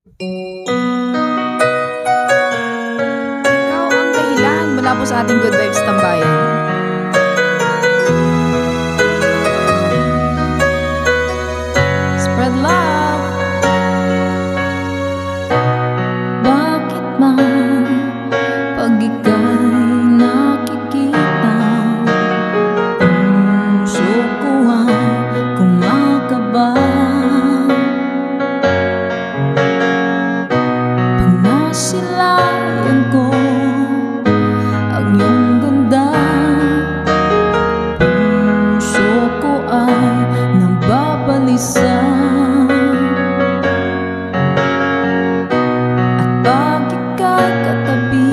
Ikaw ang dahilan mula po sa ating Good Vibes Tambayan. Spread love. Bakit man pag ika'y nakikita, puso ko ay kumakaba? Pag nasilayan ko ang iyong ganda, puso ko ay nababalisa. At pag ika'y katabi,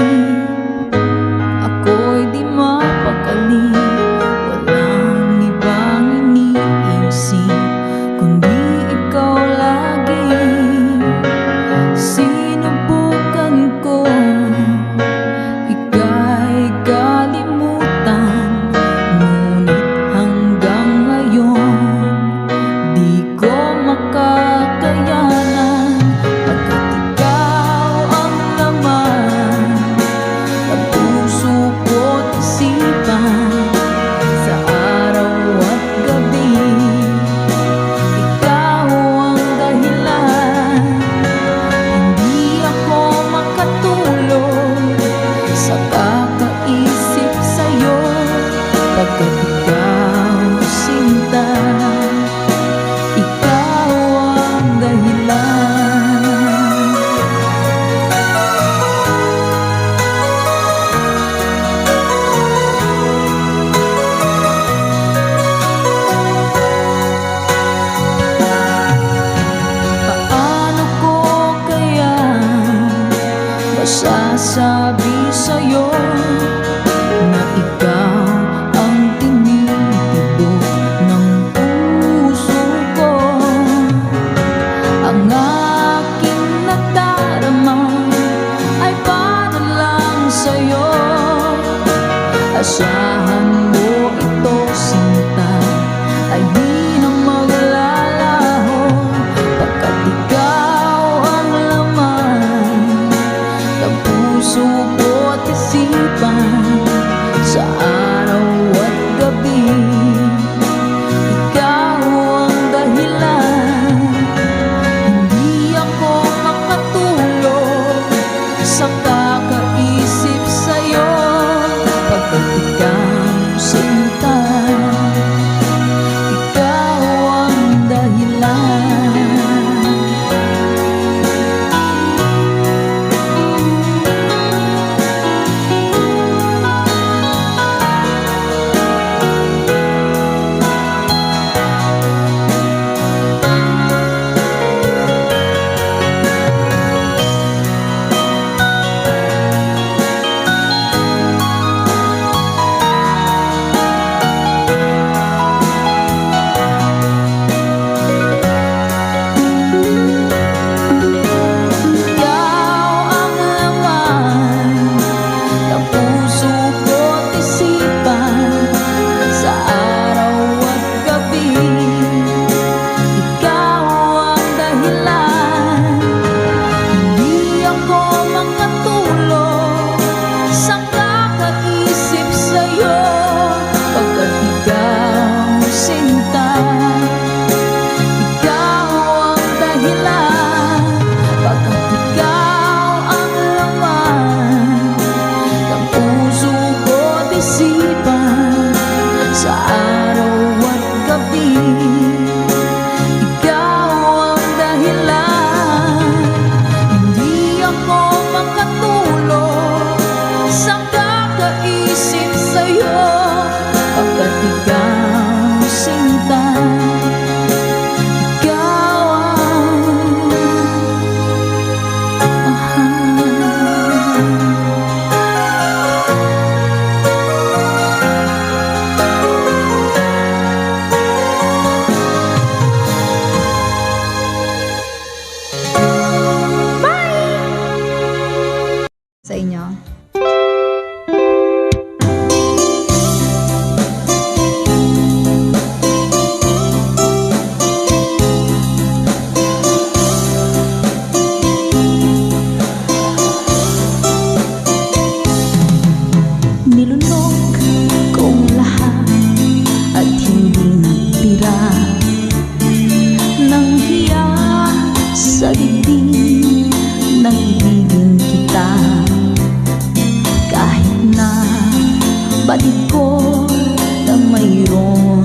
ako'y di mapakali. Walang ibang iniisip kundi ikaw lagi. Sinubukan ko ika'y kalimutan, ngunit hanggang ngayon di ko makakayanan. Pagkat ikaw ang laman ng puso ko't isipan, sa araw at gabi ikaw ang dahilan. Hindi ako makatulog sa kakaisip sa'yo, pagkat ikaw sinta, ikaw ang dahilan. Paano ko kaya masasabi sa'yo na ikaw ang tinitibok ng puso ko? Ang aking nadarama ay para lang sa'yo. Asahan mo ito, sinta, ay di na maglalaho, pagkat ikaw ang laman ng puso din nang ibigin kita. Kahit na batid ko na mayroon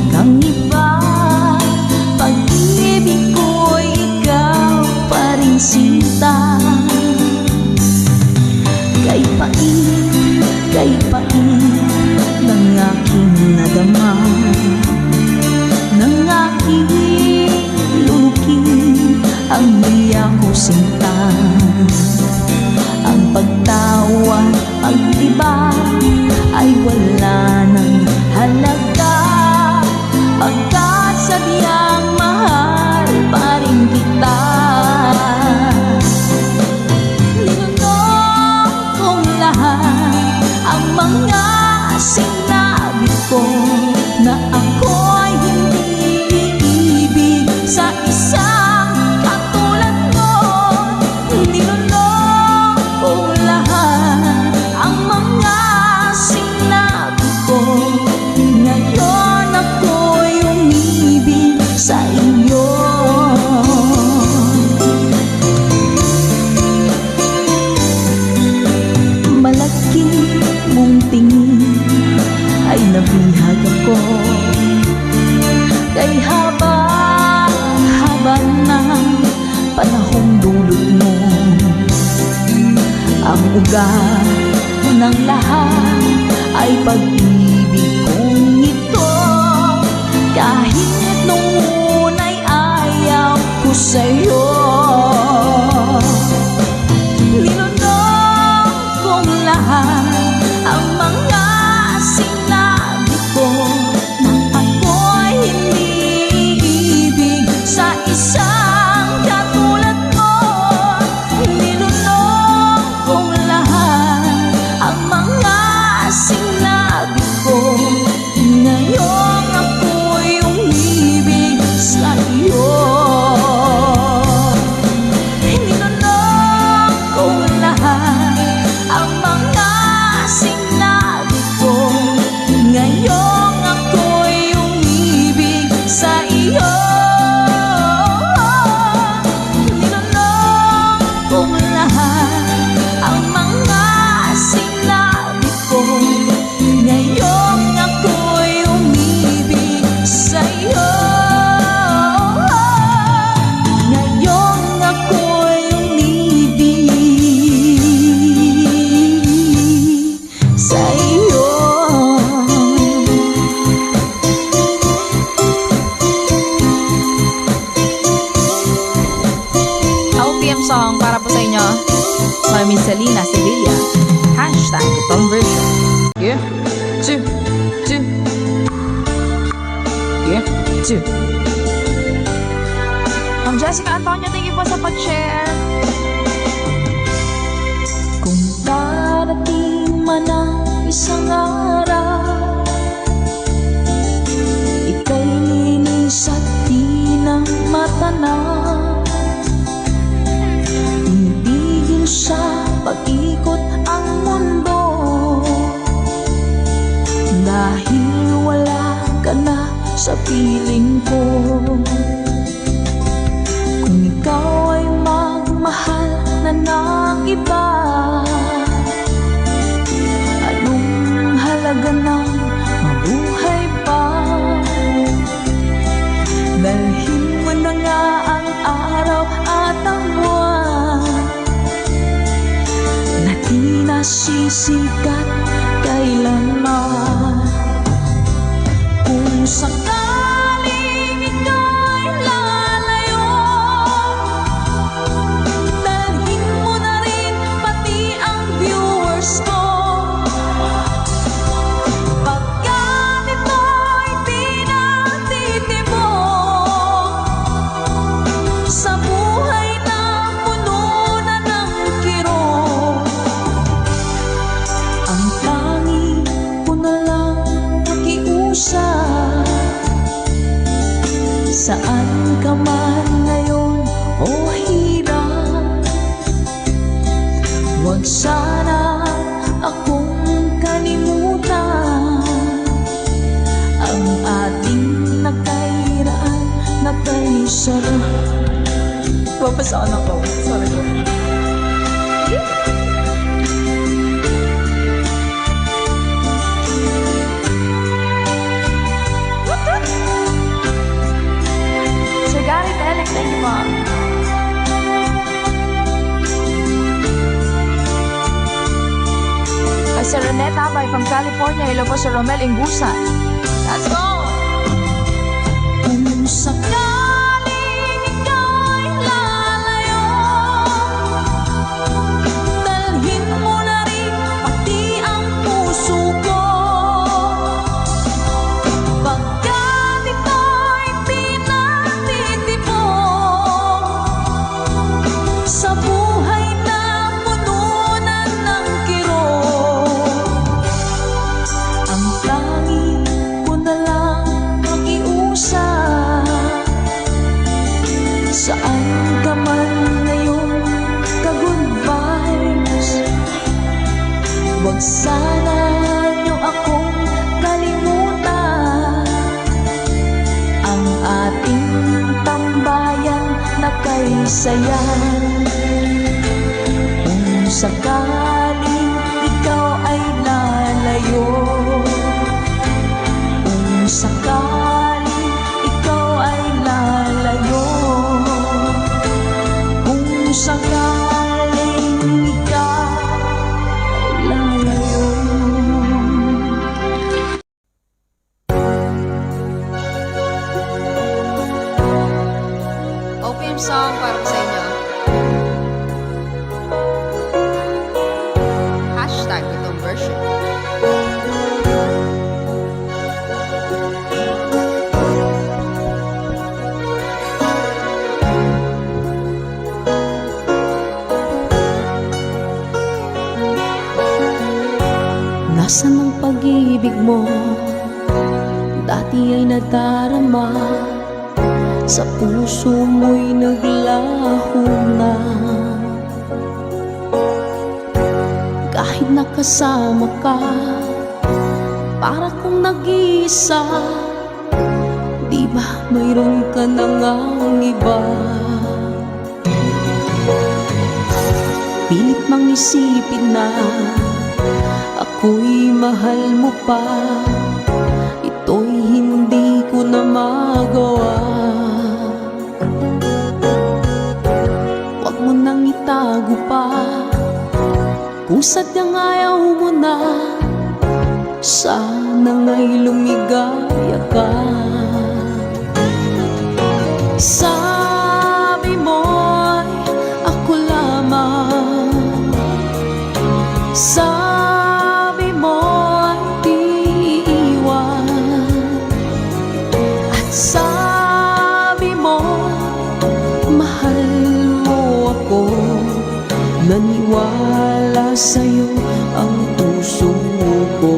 kang iba, pag-ibig ko'y ikaw pa rin sinta. Kay pait ng aking nadama, ng aking lulukin ang liya ko sinta. Ang pagtawa, pagdiba ay wala ng halaga, pagkat sadyang mahal pa rin kita. Ninunong kong lahat ang mga sinabi ko, na ako'y hindi iibig sa isang katulad mo. Ninunong kong lahat ang mga sinabi ko, ngayon ako'y umibig sa iyo. Malaki mong tingin ay nabihag ako, kay haba ng panahong dulot mo. Ang ugat ng lahat ay pag-ibig kong ito, kahit nung una'y ayaw ko sa'yo. Ninunong kong lahat ang mga sinabi ko, na ako'y hindi iibig sa isang katulad mo. Ninunong kong lahat ang mga sinabi ko, ngayon ako'y umibig sa iyo. Ninunong kong lahat ang mga sinabi ko, ngayon ako'y umibig sa iyo. Ninunong kong lahat ang mga sinabi ko, ngayon ako'y umibig sa iyo. Ngayon ako'y umibig sa iyo. OPM song para po sa inyo, Mami Selena Sevilla. Hashtag itong version. Yeah, two. Yeah, two. Ma'am Jessica Antonio, thank you po sa pag-share. Kung darating man ang isang araw, ika'y linis at di na matanaw, tinigil sa pag-ikot ang mundo, dahil wala ka na sa piling ko. Kung ikaw ay magmahal na ng iba, anong halaga ng mabuhay pa? Dalhin mo na nga ang araw at ang buwan, na di nasisikat kailanman. Kung sakaling ika'y lalayo, dalhin mo na rin pati ang viewers ko, pagkat ito'y di natitibok sa buhay na puno na ng kirot. Ang tanging ko na lang pakiusap, saan ka man ngayon o hirap, huwag sana akong kalimutan. Ang ating nakairaan, nakaisarap. Sana ko. Sorry ko. Sir Gary Telek, thank you, ma'am. Kay Sir Renette Abay from California. Hello po, Sir Romel Ingusan. Let's go! Kung sakaling ikaw'y lalayo, dalhin mo na rin pati ang puso ko. Pagkat ito'y pinagtitipon sa buhay na pununan ng kirot, ang tangi ko na lang makiusap. Saan ka man ngayon, ka-good vibes, huwag sana niyo akong kalimutan. Ang ating tambayan na kay sayan. Kung sakaling ikaw ay lalayo, kung sakaling ikaw ay lalayo, kung sakaling ikaw ay lalayo. OPM song para po sa inyo. Hashtag itong version. Nasaan ang pag-ibig mo? Dati ay nadarama, sa puso mo'y naglaho na. Kahit nakasama ka, para kong nag-iisa. Di ba mayroon ka na ngang iba? Pilit mang isipin na ako'y mahal mo pa, ito'y hindi ko na magawa. Huwag mo nang itago pa, kung sadyang ayaw mo na, sana nga'y lumigaya ka. Sabi mo'y ako lamang, sabi mo'y di iwan, at sabi mo mahal mo ako. Naniwala sa'yo ang puso ko.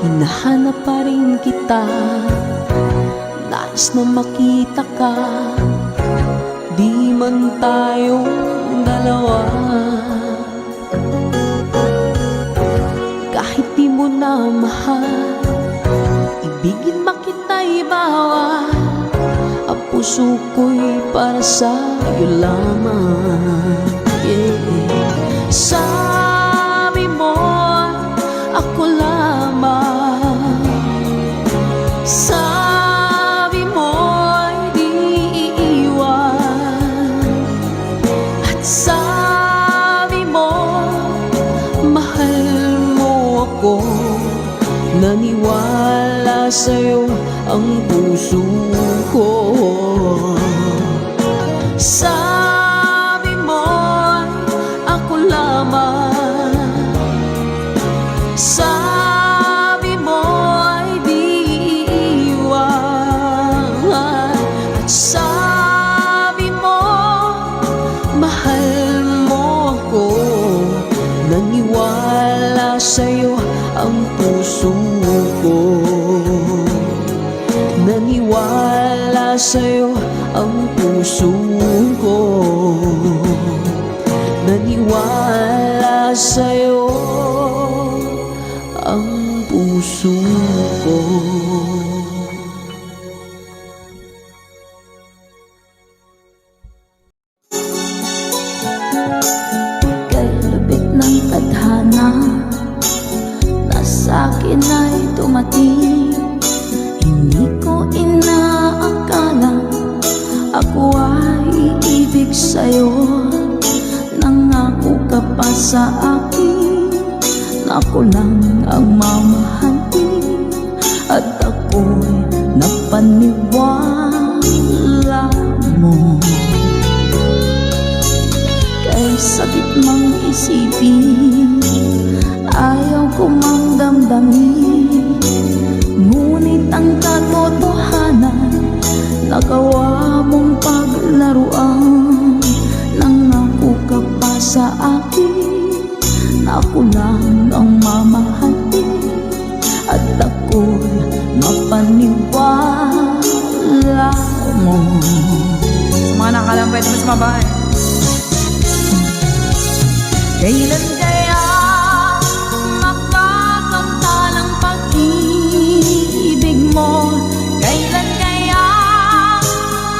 Hinahanap pa rin kita, nais na makita ka, di man tayong dalawa. Kahit di mo na mahal, ibigin makita'y bawal. Ang puso ko'y para sa'yo lamang, yeah. Sabi mo ako lamang, sabi mo'y di iiwan, at sabi mo mahal mo ako. Naniwala sa'yo ang puso ko. Sabi mo'y ako lamang, sabi mo'y di iiwan, at sabi mo mahal sa'yo ang puso ko. Naniwala sa'yo ang puso ko. Naniwala sa'yo ang puso ko. Kay lubik ng tadhana na sa'kin ay dumating, hindi ko inaakala ako ay iibig sa'yo. Nangako ka pa sa akin na ako lang ang mamahalin, at ako'y napaniwala mo. Kay sakit mang isipin, ayaw ko mang damdamin, ngunit ang katotohanan nagawa mong paglaruan. Nangako ka pa sa akin na ako lang ang mamahalin, at ako'y mapaniwala mo. Sa mga nakalang pwede mo sumabay. Kailan kaya makakanta ng pag-ibig mo? Kailan kaya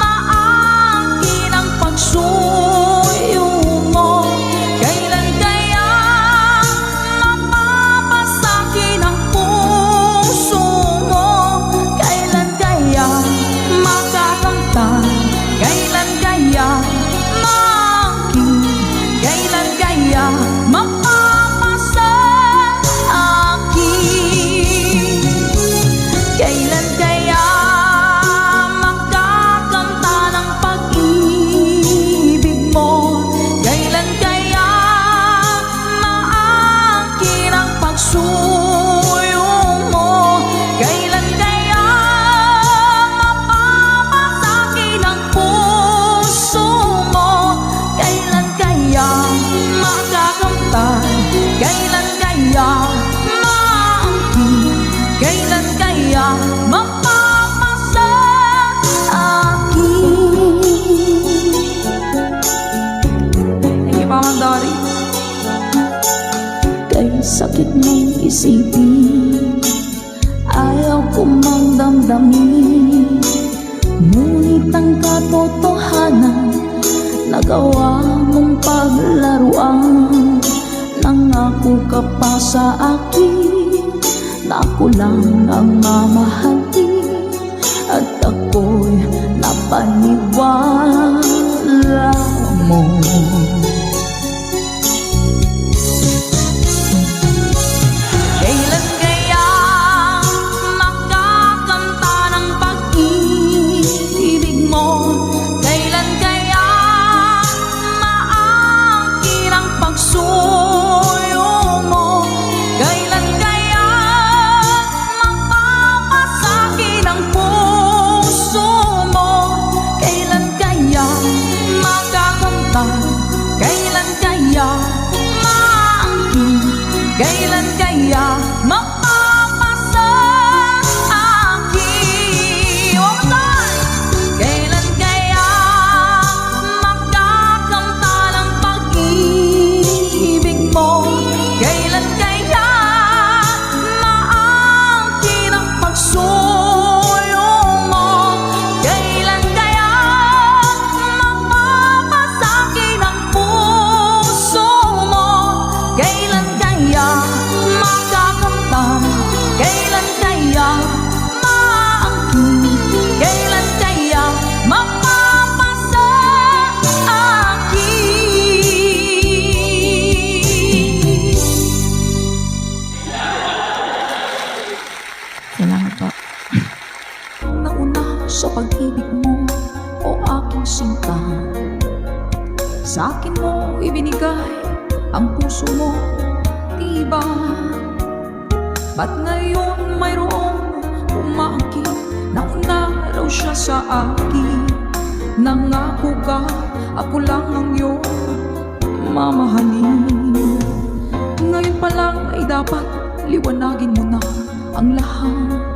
maangkin ang pagsuyo mo? Kailan kaya mapapasakin ang puso mo? Kailan kaya makakanta? Kailan kaya maangkin? Kailan kaya mapapasa akin? Kailan kaya makakanta ng pag-ibig mo? Kailan kaya maangkin ang pagsuyo mo? Kailan kaya mapapasakin ang puso mo? Kailan kaya makakamtan? Kailan kaya maangkin? Kailan kaya mapapasa akin? Thank you, Mama Dory. Kay sakit mong isipin, ayaw ko mang damdamin, ngunit ang katotohanan nagawa mong paglaruan. Nangako ka pa sa akin na ako lang ang mamahalin, at ako'y napaniwala mo. Kailan kaya makakanta ng pag-ibig mo? Kailan kaya maangkin ang pagsuyo mo? Kailan kaya mapapasakin ang puso mo? Kailan kaya makakanta? Kailan kaya maangkin? Kailan kaya mapapasa akin? One more time! Kailan kaya makakanta ng pag-ibig mo? Kailan kaya maangkin ang pagsuyo mo? Kailan kaya mapapasakin ang puso mo? Kailan kaya makakamtan? Kailan kaya maangkin? Kailan kaya mapapasa akin? Salamat po. Nauna sa pag-ibig mo, o aking sinta, sa akin mo ibinigay ang puso mo, diba? Ba't ngayon mayroong umaangkin? Nauna raw siya sa akin. Nangako ka, ako lang ang iyong mamahalin. Ngayon Ngayon pa lang ay dapat liwanagin mo na ang lahat.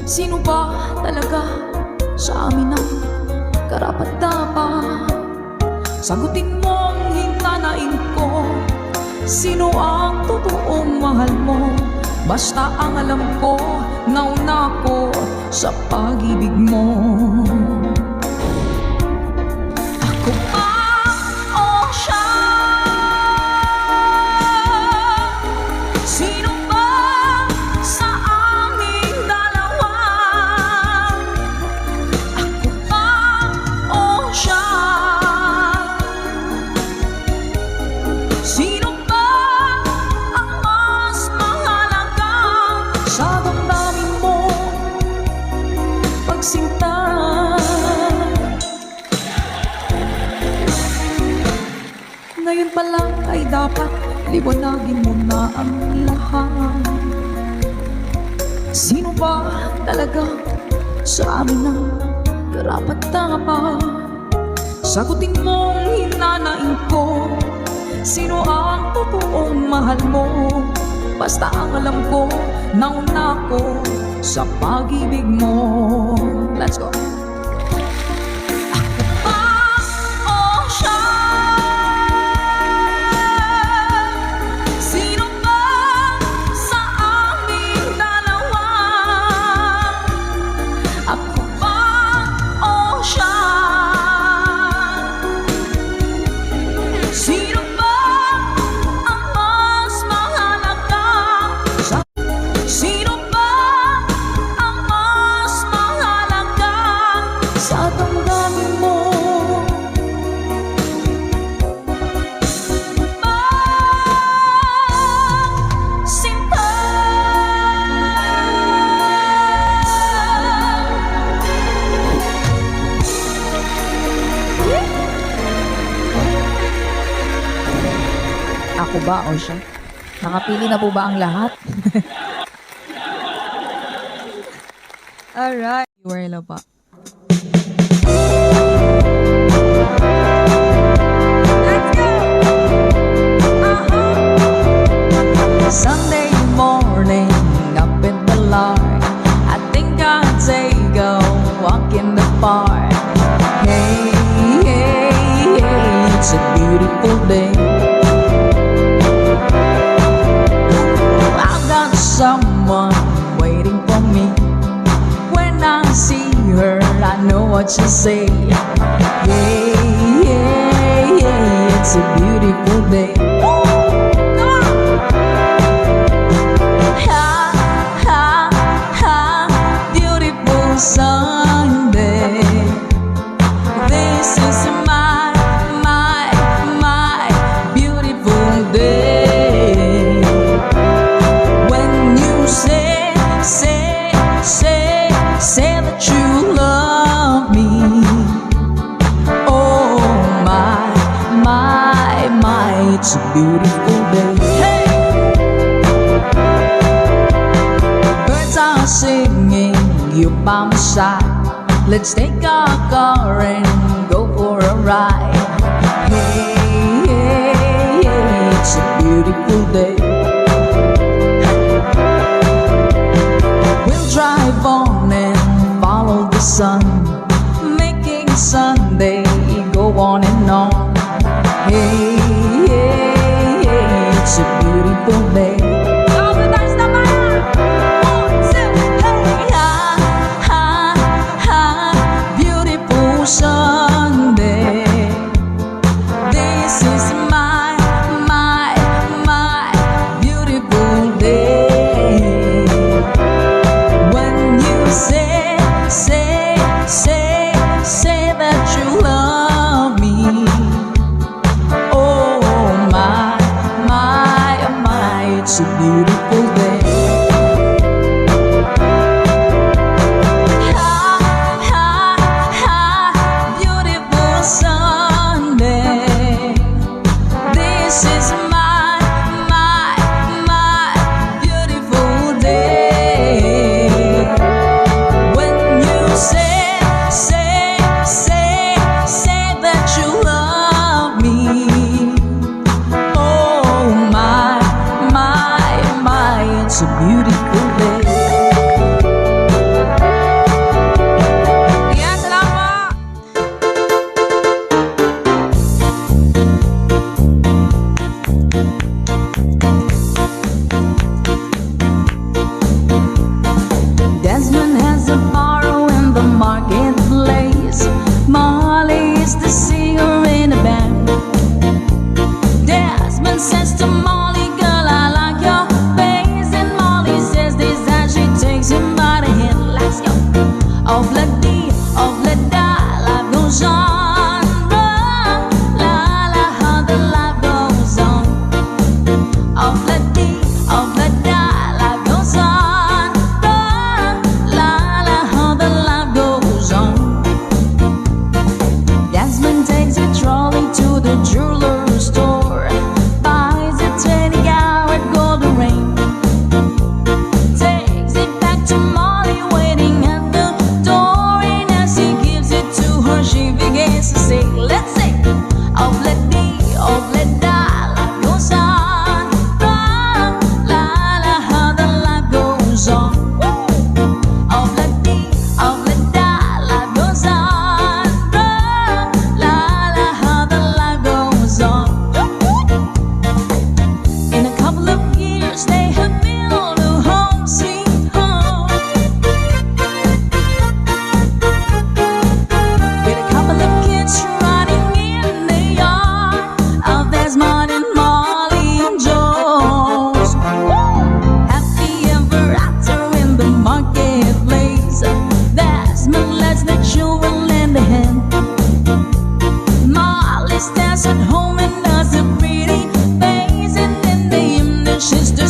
Sino ba talaga sa amin ang karapat-dapat? Sagutin mo ang hintanain ko. Sino ang totoong mahal mo? Basta ang alam ko, nauna ko sa pag-ibig mo. Ako ba o siya? Sino ba sa aming dalawa? Ako ba o siya? Sino ba ang mas mahalaga sa damdamin mo? Pagsinta. Ngayon pa lang ay dapat liwanagin mo na ang lahat. Sino ba talaga sa amin ang karapat-dapat? Sagutin mo ang hinanain ko. Sino ang totoong mahal mo? Basta ang alam ko, nauna ko sa pag-ibig mo. Let's go. Ako ba o siya? Sino ba sa aming dalawa? Ako ba o siya? Sino ba ang mas mahalaga? Sino ba ang mas mahalaga sa damdamin mo? Sinta. Ako ba o siya? Nakapili na po ba ang lahat? Alright. URL pa. Let's go! Sunday morning, up in the lark, I think I'll take a walk in the park. Hey, hey, hey, it's a beautiful day. I've got someone waiting for me. When I see her, I know what she'll say. Yeah, yeah, yeah, it's a beautiful day. Ha, ha, ha, beautiful Sunday. This is my beautiful day. When you say that you love me. Oh my, it's a beautiful day. Hey! Birds are singing, you by my side. Let's take our car and go for a ride. Hey, hey, hey, it's a beautiful day. We'll drive on and follow the sun, making Sunday go on and on. Hey, hey, hey, it's a beautiful day. Beautiful Sunday. This is my beautiful day. When you say that you love me. Oh my, it's a beautiful day. Beautiful Sunday. This is my beautiful day. When you say that you love me. Oh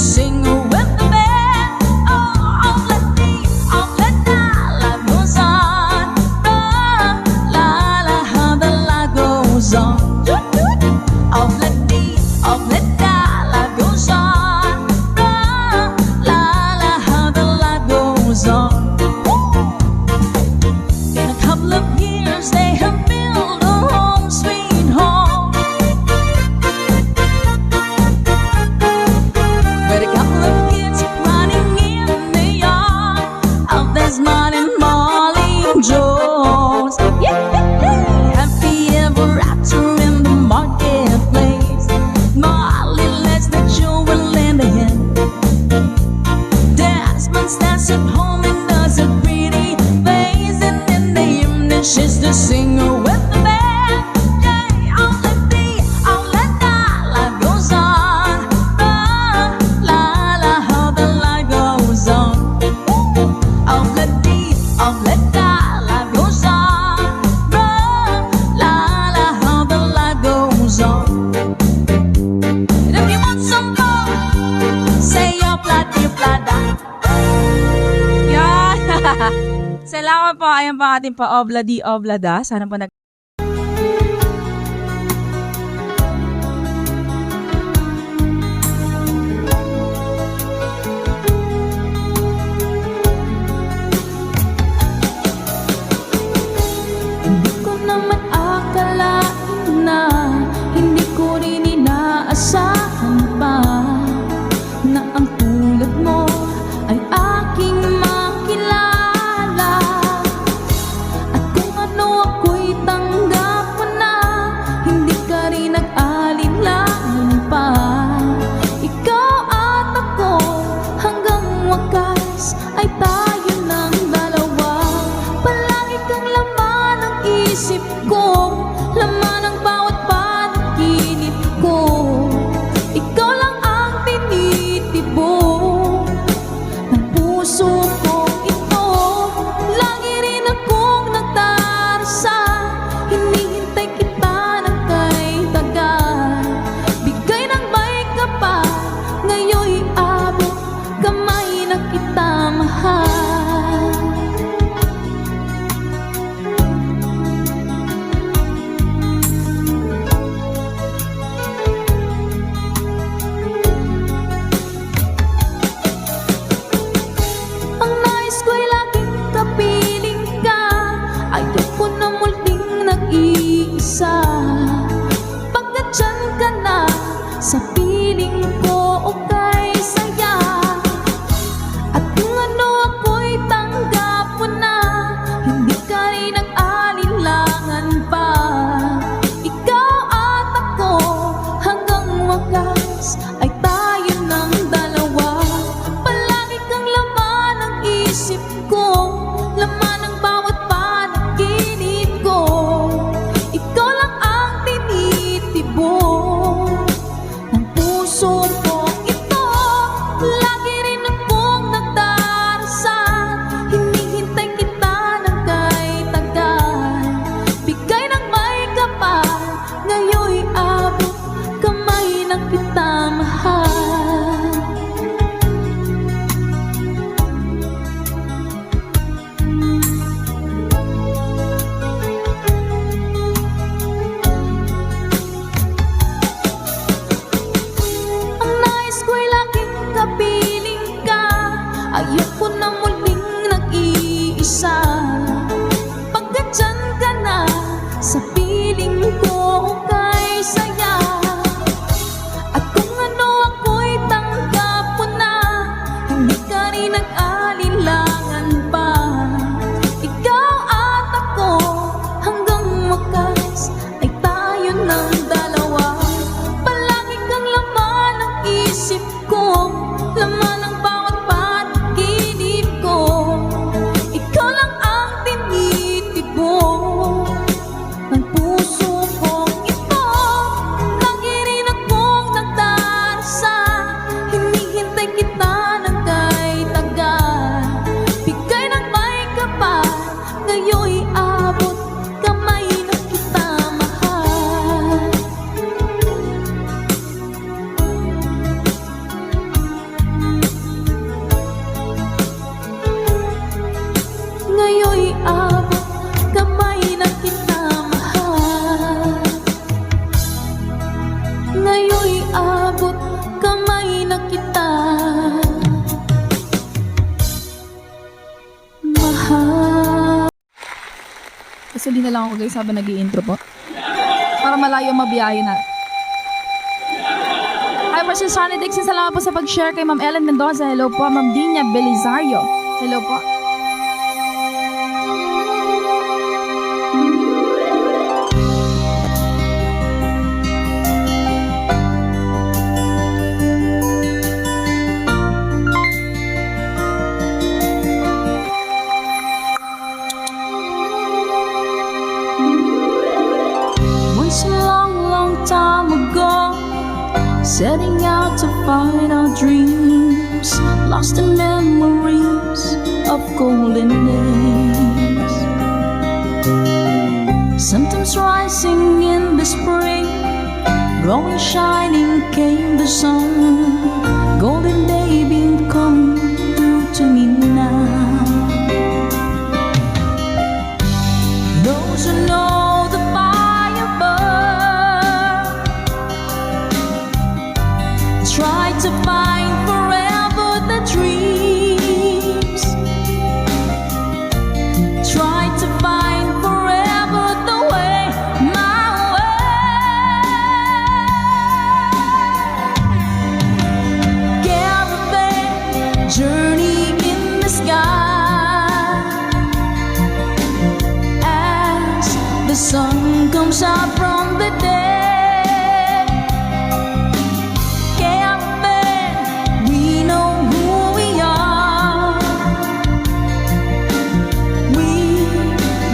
sing with the band. Oh, let me, oh, let the life goes on. La la, how the life goes on. Oh, let me, oh, let the life goes on. La la, how the life goes on. In a couple of years, they have built a home, sweet home. With a couple of kids running in the yard of Desmond and Molly Jones. Happy ever after in the marketplace. Molly lets the children lend a hand. Desmond stands at home and does a pretty face, and in the evening she's the singer with the band. Yeah, oh let me, oh let the life goes on. La la, how the life goes on. Oh let me, oh let the life goes on. La la, how the life goes on. And if you want some more, say your plada. Yan! Salamat po. Ayan pa ating pa-obla di oblada. Sana po nag... Hindi ko naman akalain na hindi ko rin inaasahan pa na ang tulad mo ay aking makilala. At kung ano ako'y tanggap mo na, hindi ka rin nag-alinlangan pa. Ikaw at ako hanggang wakas ay tayo ng dalawa. Palagi kang laman ng isip ko, laman ng bawat panaginip ko. Ikaw lang ang tinitibok ng puso ko ito. Lagi rin akong nagdarasal, hinihintay kita ng kay tagal. Bigay ng may kapal, ngayon'y abot kamay na kita mahal. Ang nais ko'y laging kapiling ka, ayoko na muling nag-iisa. Pagkat dyan ka na, sa piling ko okay saya. At kung ano ako'y tanggap mo na, hindi ka rin nag-alinlangan pa. Ikaw at ako hanggang wakas ay tayo ng dalawa. Palagi kang laman ng isip ko, laman ng bawat panaginip ko. Ikaw lang ang tinitibok ng ngayon'y abot kamay na kita, mahal. Kasali na lang ako guys habang nag-i-intro po, para malayo mabiyahe na. Hi po si Sonny Dixon, salamat po sa pag-share kay Ma'am Ellen Mendoza. Hello po Ma'am Dina Belizario. Hello po. Once a long, long time ago, setting out to find our dreams, lost in memories of golden days. Sometimes rising in the spring, growing shining came the sun. Golden day beam come through to me now. Those who know the fire burn try to find forever the dreams, try to find forever the way, my way. Caravan journey in the sky as the sun comes out from the day.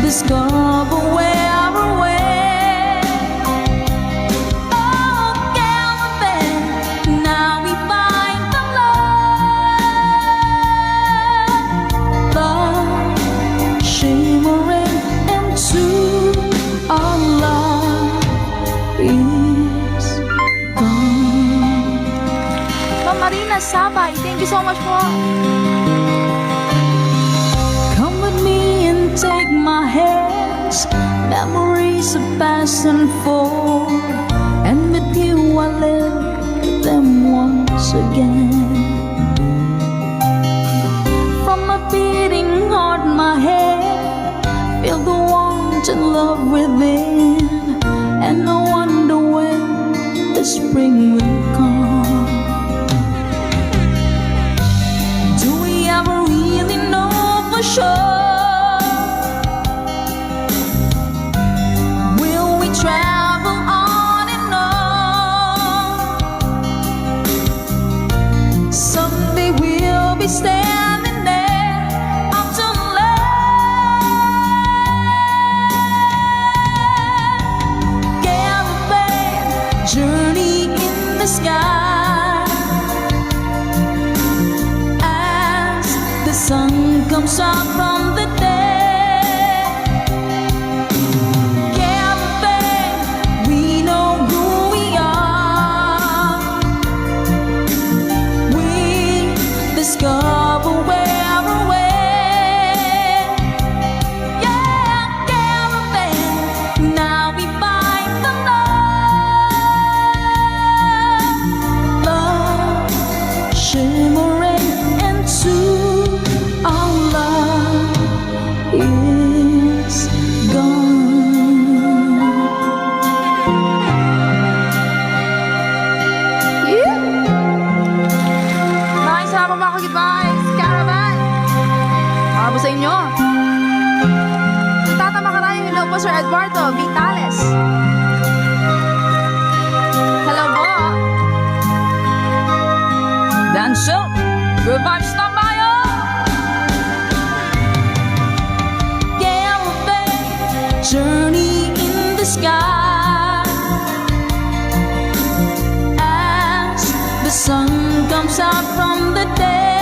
Discover where we're way. Oh, caravan, now we find the love shimmering into our love is gone. Ma'am Marina Sabay, thank you so much po. Come with me and take my hands, memories of past unfold, and with you I live them once again. From my beating heart, my head, feel the warmth and love within, and I wonder when the spring will come. Do we ever really know for sure? Travel on and on. Someday we'll be standing there up to land. Caravan journey in the sky as the sun comes out from the day. Discover where we're way. Yeah, caravan, now we find the love shimmering into our love is gone. Yeah. Maraming salamat mga kagibay, Caravan. Para po sa inyo. Itatama ka tayo. Hello po Sir Eduardo Vitales. Hello po. Dance up, good vibes na tayo. Caravan journey in the sky as the sun comes out from the day.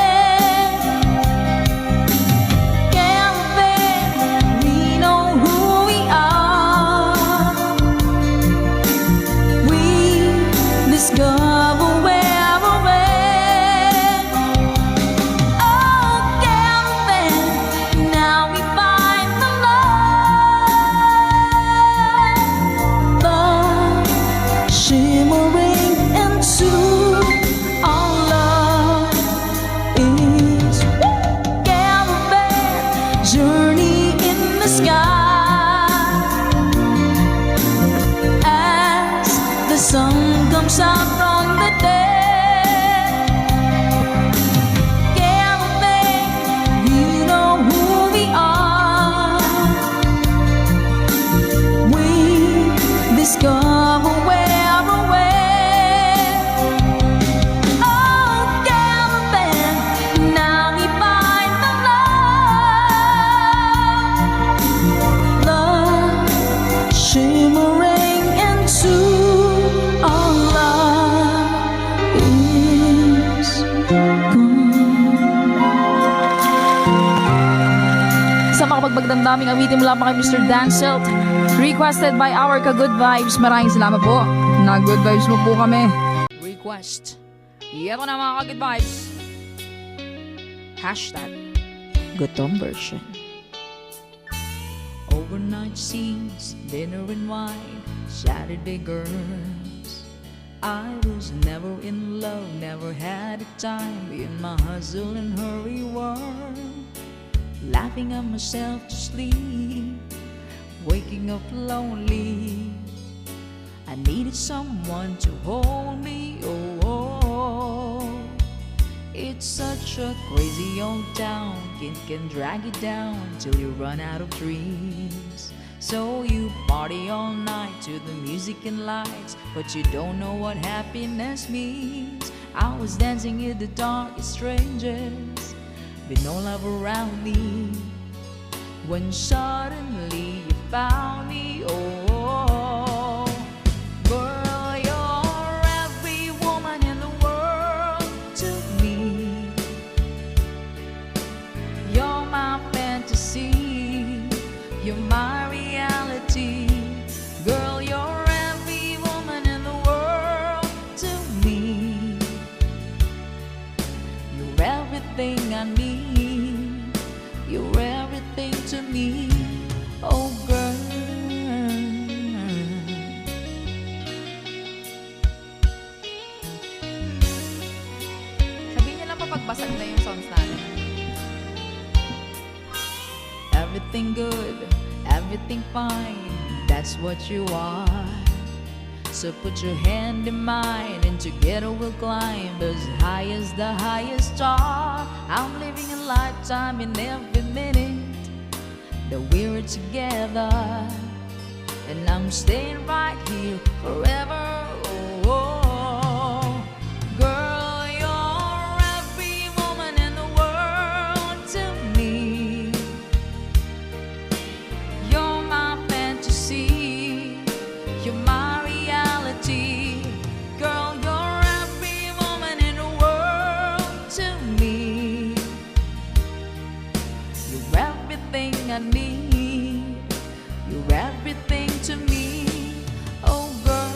Caravan, we know who we are. We discover where we're at. Oh, caravan, now we find the love shimmering pretend. Can't think you know who we are. We discover where we're oh, can't think now we find the love shimmering into our love is gone. Sa makapagbagdamdaming awitin mula pa kay Mr. Dan Selt, requested by our ka-good vibes. Maraming salamat po. Nag-good vibes mo po kami. Request. Ito na mga ka-good vibes. Hashtag Gutom version. Overnight scenes, dinner and wine, Saturday girls. I was never in love, never had a time in my hustle and hurry world. Laughing at myself to sleep, waking up lonely. I needed someone to hold me, oh. It's such a crazy old town, it can drag you down till you run out of dreams. So you party all night to the music and lights, but you don't know what happiness means. I was dancing in the dark with strangers, with no love around me, when suddenly you found me, oh. Girl, you're every woman in the world to me. You're my fantasy, you're my reality. Girl, you're every woman in the world to me. You're everything I need, you're everything to me, oh girl. Sabihin niyo lang po pagbasag na yung songs natin. Everything good, everything fine, that's what you are. So put your hand in mine and together we'll climb as high as the highest star. I'm living a lifetime in every minute that we're together, and I'm staying right here forever, oh. Girl, you're every woman in the world to me. You're my fantasy, you're my reality. Girl, you're every woman in the world to me. You're everything I need, you're everything to me, oh girl.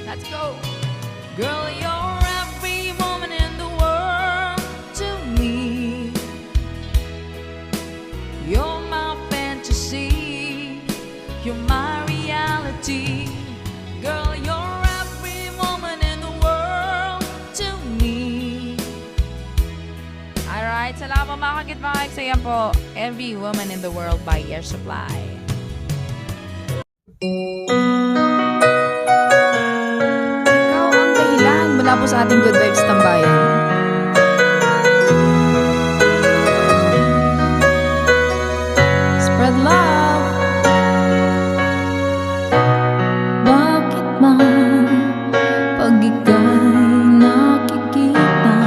Let's go! Girl, you're every woman in the world to me. You're my fantasy, you're my reality. Girl, you're every woman in the world to me. Alright, salamat mga ka-good vibes. Ayan po, Every Woman in the World by Air Supply. Ikaw ang dahilan mula po sa ating good vibes tambayan. Spread love. Bakit ba pag ika'y nakikita,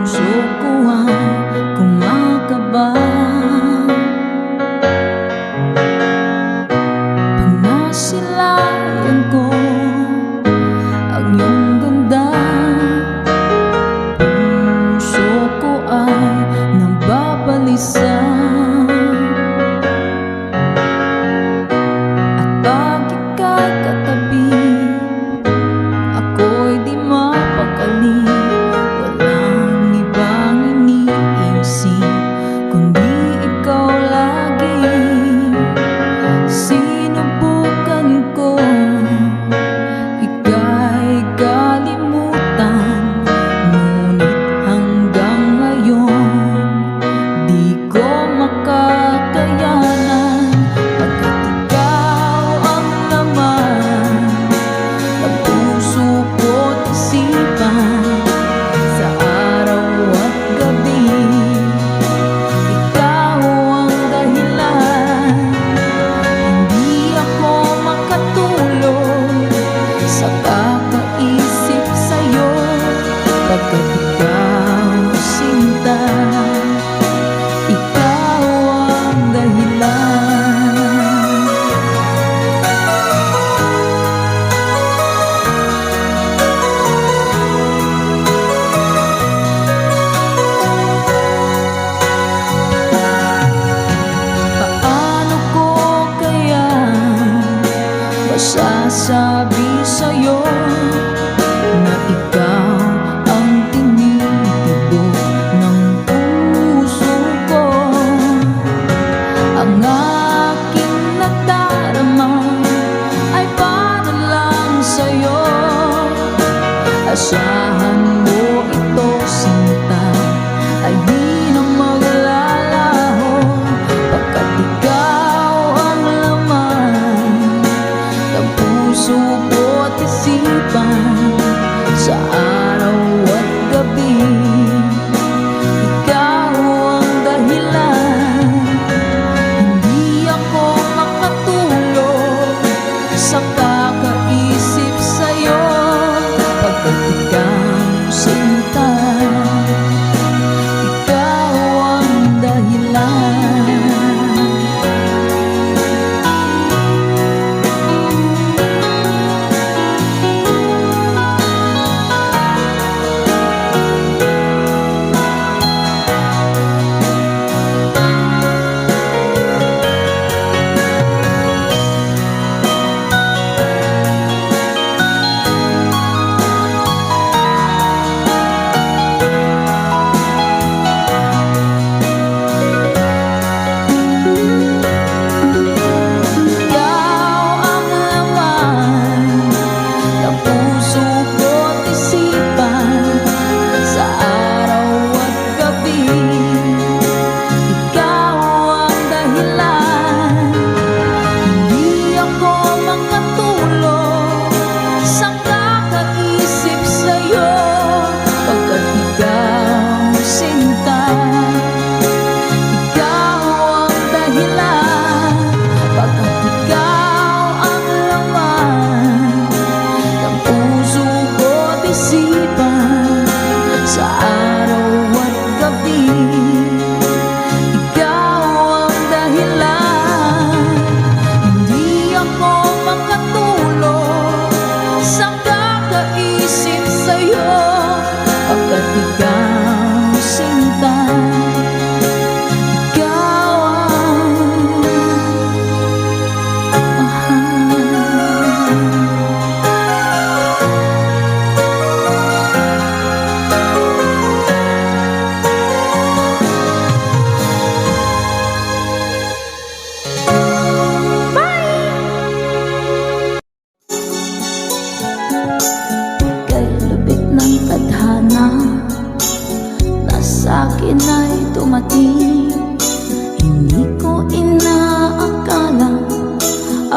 puso ko ay kumakaba? Pag nasilayan ko ang iyong ganda,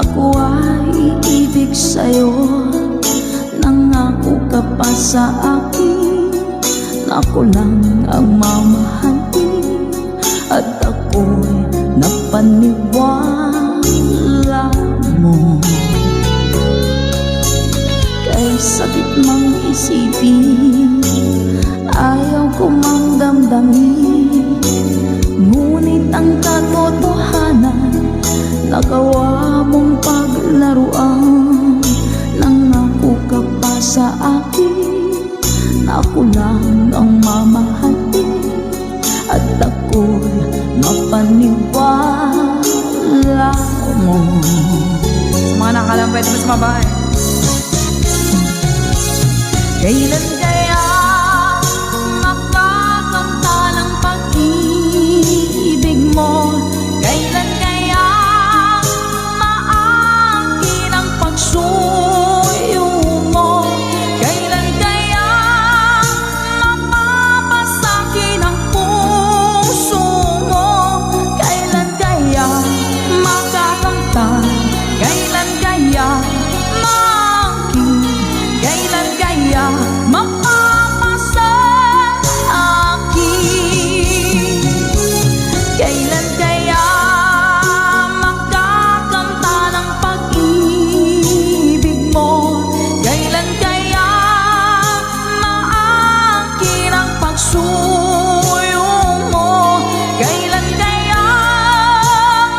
ako ay iibig sa'yo. Nangako ka pa sa akin na ako lang ang mamahalin, at ako'y napaniwala mo. Kay sakit mang isipin, ayaw ko mang damdamin, ngunit ang katotohanan, nagawa mong paglaruan. Nangako ka pa sa akin na ako lang ang mamahalin, at ako'y mapaniwala mo. Sa mga nakalang pwede mo sumabay. Kailan kaya makakanta ng pag-ibig mo? Kailan kaya maangkin ang pagsuyo mo? Kailan kaya mapapasakin ang puso mo? Kailan kaya makakanta? Kailan kaya maangkin? Kailan kaya mapapasa akin? Kailan kaya makakanta ng pag-ibig mo? Kailan kaya maangkin ang pagsuyo mo? Kailan kaya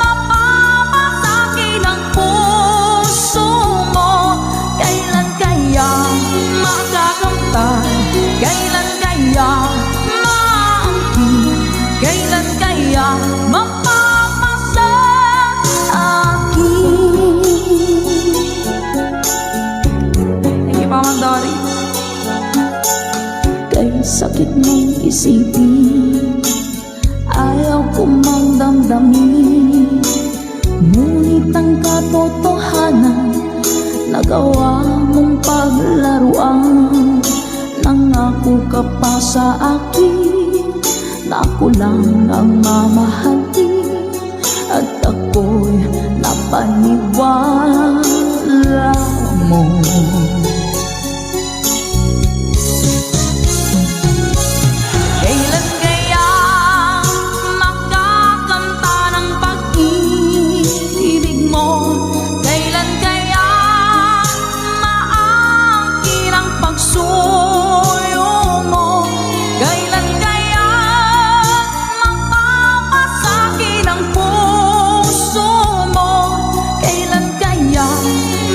mapapasakin ang puso mo? Kailan kaya makakamtan? Kailan kaya maangkin? Kailan kaya mapapasa akin? Thank you, Mama Dory. Kay sakit mong isipin, ayaw ko mang damdamin, ngunit ang katotohanan, nagawa mong paglaruan. Nangako ka pa sa akin na ako lang ang mamahalin, at ako'y napaniwala mo. Kailan kaya makakanta ng pag-ibig mo? Kailan kaya maangkin ang pagsuyo mo? Kailan kaya mapapasakin ang puso mo? Kailan kaya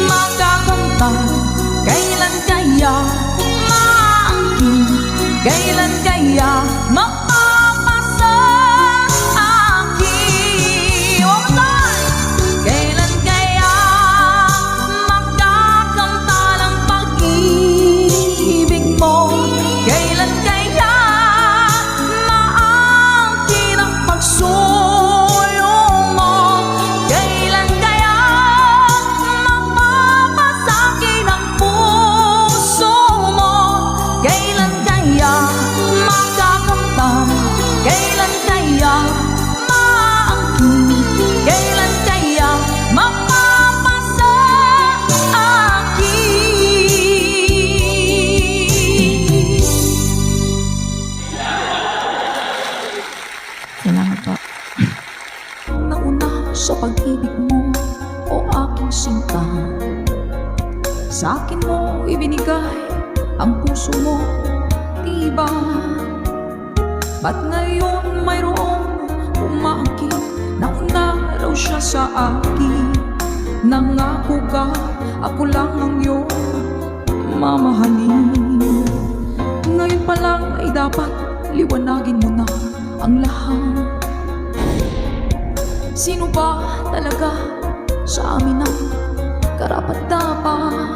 makakanta? Kailan kaya maangkin? Kailan kaya mapapasa akin? One more time! Kailan kaya makakanta ng pag-ibig mo? Kailan kaya maangkin ang pagsuyo mo? Kailan kaya mapapasakin ang puso mo? Kailan kaya makakamtan? Kailan kaya maangkin? Kailan kaya mapapasa akin? Salamat po. Nauna sa pag-ibig mo, o aking sinta, sa akin mo ibinigay ang puso mo, diba? Ba't ngayon mayroong umaangkin? Nauna raw siya sa akin. Nangako ka, ako lang ang iyong mamahalin. Ngayon pa lang ay dapat liwanagin mo na ang lahat. Sino ba talaga sa amin ang karapat-dapat?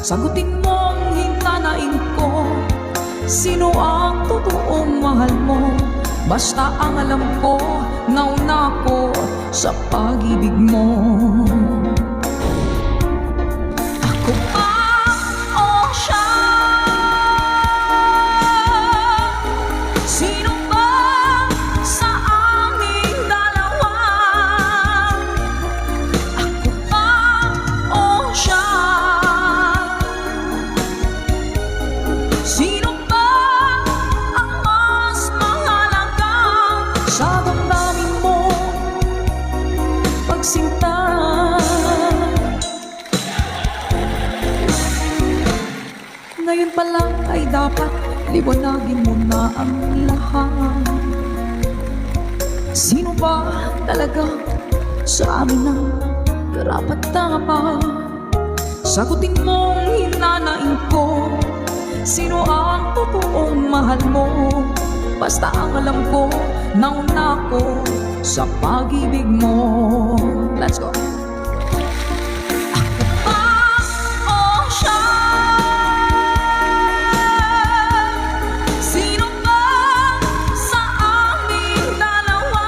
Sagutin mo ang hinanain ko, sino ang totoong mahal mo? Basta ang alam ko, nauna ko sa pag-ibig mo. Ako ba o siya? Sino ba sa aming dalawa? Ako ba sinta. Ngayon pa lang ay dapat liwanagin mo na ang lahat. Sino ba talaga sa amin ang karapat dapat? Sagutin mong hinanain ko, sino ang totoong mahal mo? Basta ang alam ko, nauna ko sa pag-ibig mo. Let's go. Ako ba o siya? Sino ba sa aming dalawa?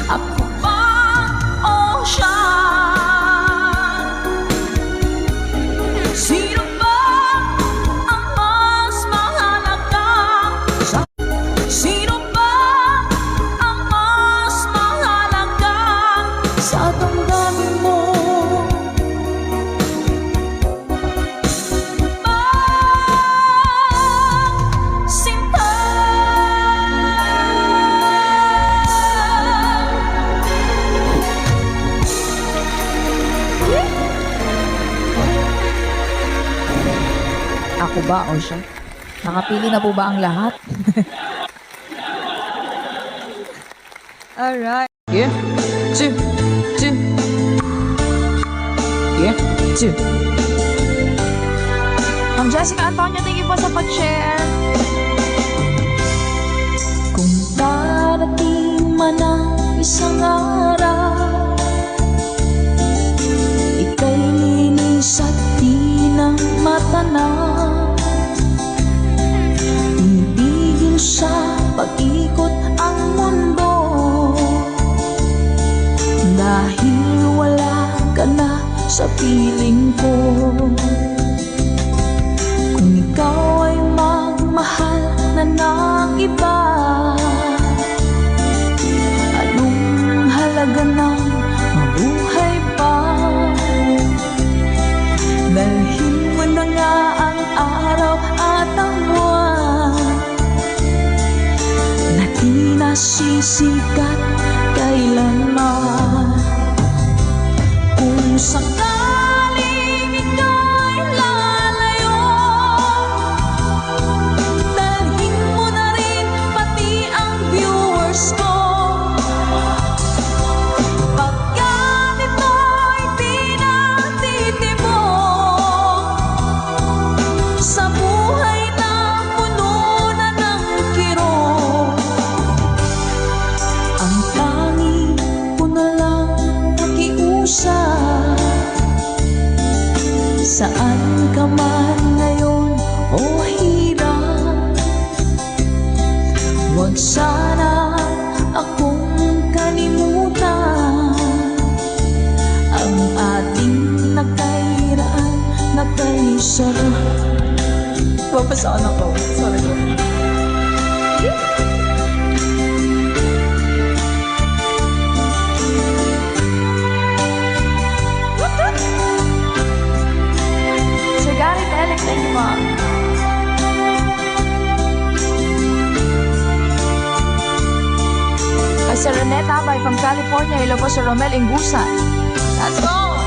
Ako ba o siya? Sino ba ang mas mahalaga? Sino ba ang mas mahalaga sa damdamin mo? Sinta. Ako ba o siya? Nakapili na po ba ang lahat? Alright. Yeah, two, two. Yeah, two. Ma'am Jessica Antonio, thank you po sa pag-share. Kung darating man ang isang araw, ika'y linis at di na matanaw. Tinibigil sa pag-ikot ang mundo, dahil wala ka na sa piling ko. Kung ikaw ay magmahal na ng iba, anong halaga ng mabuhay pa? Dalhin mo na nga ang araw at ang buwan na di nasisikat kailanman. Kung sakaling ika'y lalayo, dalhin mo na rin pati ang viewers ko. Pagkat ito'y di natitibok sa buhay na puno na ng kirot, ang tangi ko na lang pakiusap. Saan ka man ngayon o hirap, huwag sana akong kalimutan. Ang ating nakairaan, nakaisarap. Papasaan ako. Sorry ko. Sir Gary Telek, thank you po. Kay Sir Reneta Abay from California, hello po Sir Romel Ingusan. Let's go!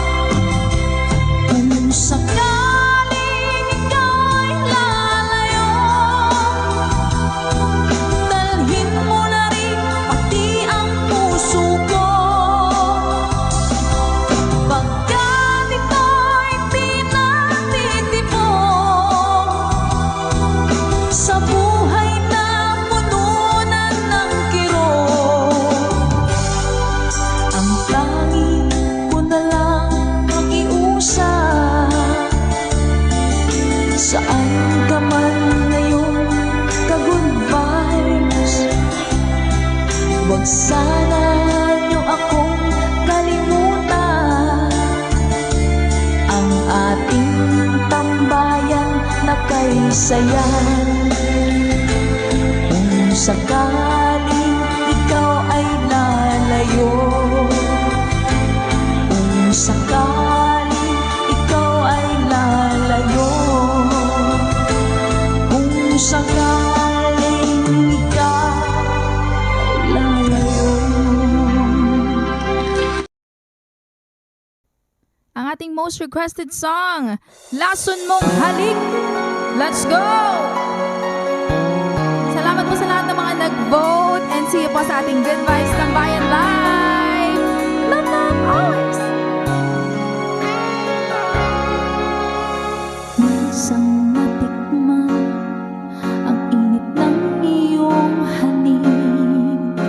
Kung sakaling ika'y lalayo, dalhin mo na rin pati ang puso ko. Pagkat ito'y di natitibok sa buhay na puno na ng kirot, ang tangi ko na lang pakiusap. ang ating most requested song, Lason Mong Halik. Let's go! Salamat po sa lahat ng mga nag-vote and see you po sa ating Good Vibes Tambayan Live. Love, love, always! Minsan natikman ang init ng iyong halik.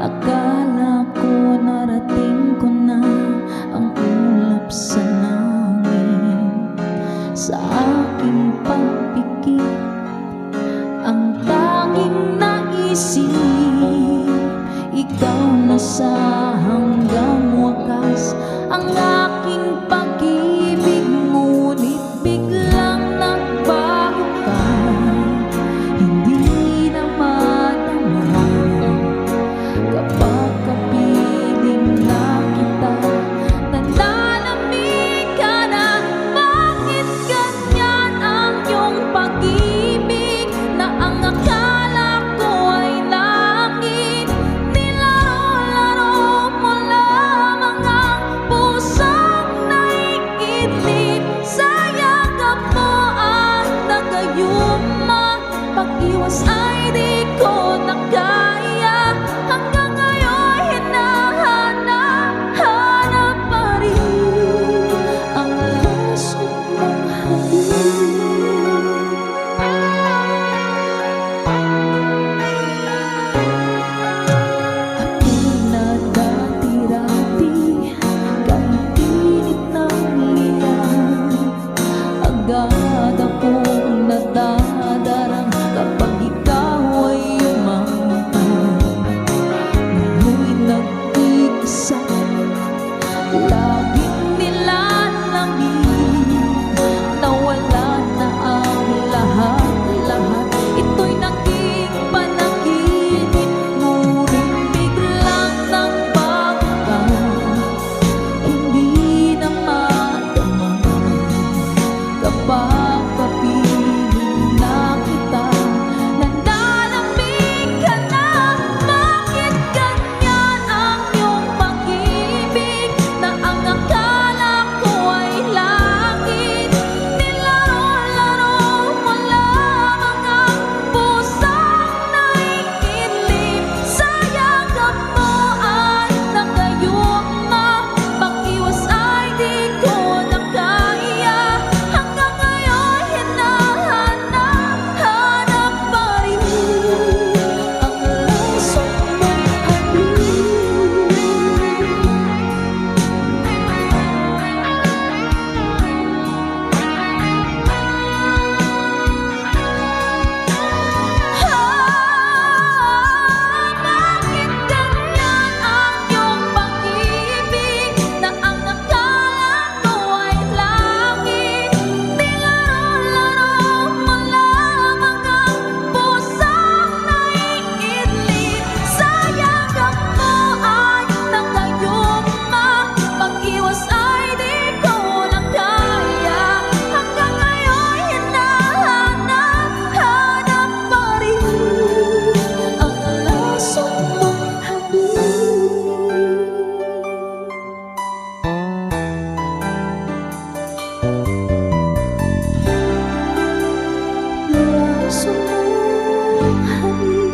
Akala ko narating ko na ang ulap sa langit. Sa aking pagpikit, ang tanging naisip, ikaw na sa hanggang wakas. Ang aking pag-ibig, ngunit biglang nagbago ka. Hindi na madama kapag kapiling na kita. Nananamig ka na. Bakit ganyan ang iyong pag-ibig, na ang akala ko ay langit? Nilaro-laro mo lamang ang pusong naiidlip. Sa yakap mo at nagayuma, pag-iwas ay di ko na kaya. Hanggang ngayon hinahanap pa rin ang lason mong halik. Ako'y nagdati-rati kahit init ng liyan. Agad akong nadadarang kapag ikaw ay umangatan. Ngayon'y nag-iisa, laging nilalamig. Nawala na ang lahat-lahat, ito'y naging panaginip. Ngunit biglang nagbago ka, hindi na madama kapag kapiling na kita. Nananamig ka na. Bakit ganyan ang iyong pag-ibig, na ang akala ko ay langit? Nilaro-laro mo lamang ang pusong naiidlip. Sa yakap mo at nagayuma, pag-iwas ay di ko na kaya. Hanggang ngayon hinahanap pa rin ang lason mong halik. Bakit ganyan ang iyong pag-ibig, na ang akala ko ay langit? Nilaro-laro mo lamang ang pusong naiidlip. Sa yakap mo ay nagayuma, pag-iwas ay di ko na kaya. Hanggang ngayon hinahanap pa rin ang lason mong halik. Lason mong halik.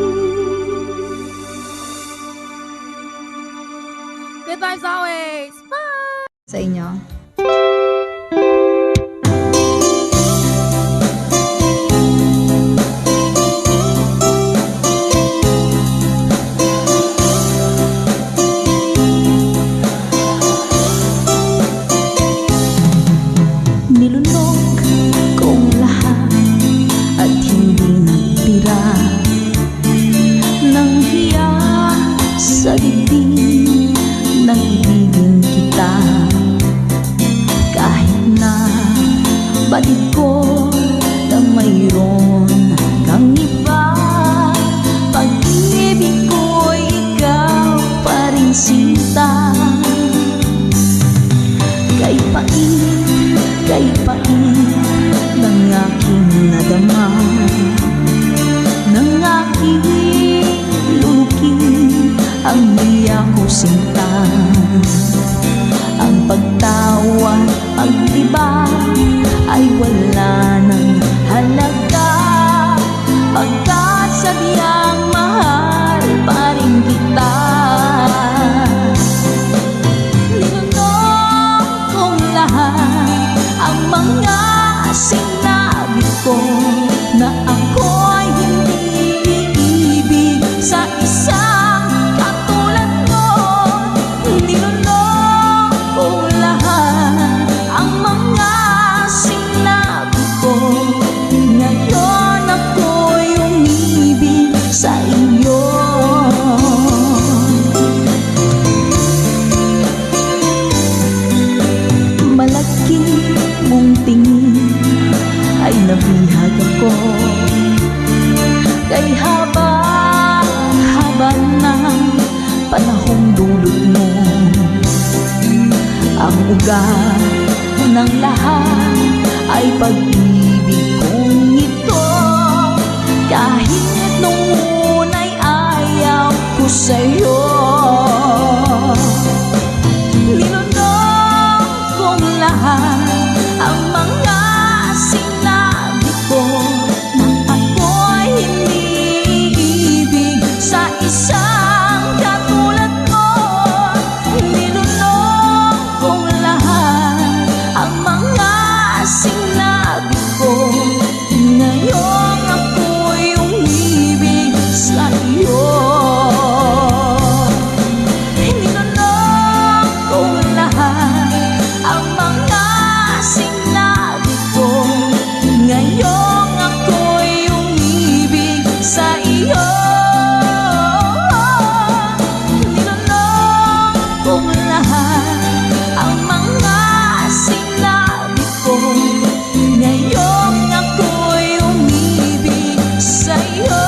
Good vibes always! Bye! Sa inyo. Nilunok kong lahat at hindi nagtira ng hiya sa dibdib ng ibigin kita. Kahit na batid ko na mayroon kang iba, pag-ibig ko'y ikaw pa rin sinta. Kay pait ng aking nadama, ng aking lulukin ang niya ko sinta. Ang pagtawa lahat ang mga sinabi ko. Ngayong ako'y umibig sa'yo.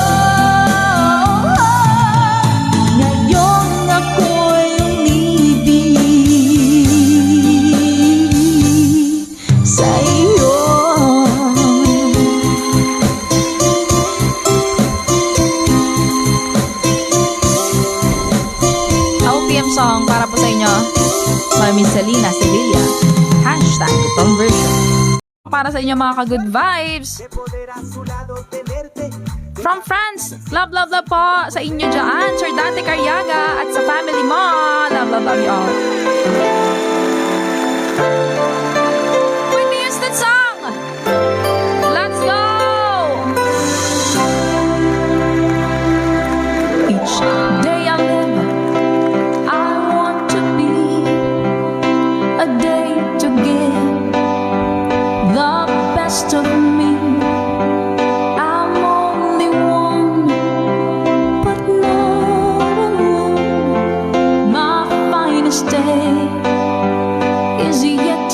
Ngayong ako'y umibig sa'yo. OPM song para po sa inyo, Mami Selena Sevilla. Hashtag itong version. Para sa inyo mga ka-good vibes. From France, love, love, love po sa inyo dyan, Sir Dante Carriaga at sa family mo. Love, love, love you all. Whitney Houston song. Let's go! Each day I live, I want to be a day to give the best of me. I'm only one, but not alone. My finest day is yet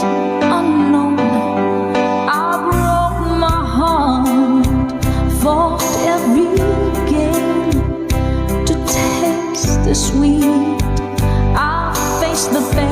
unknown. I broke my heart, fought every game to taste the sweet. I face the pain.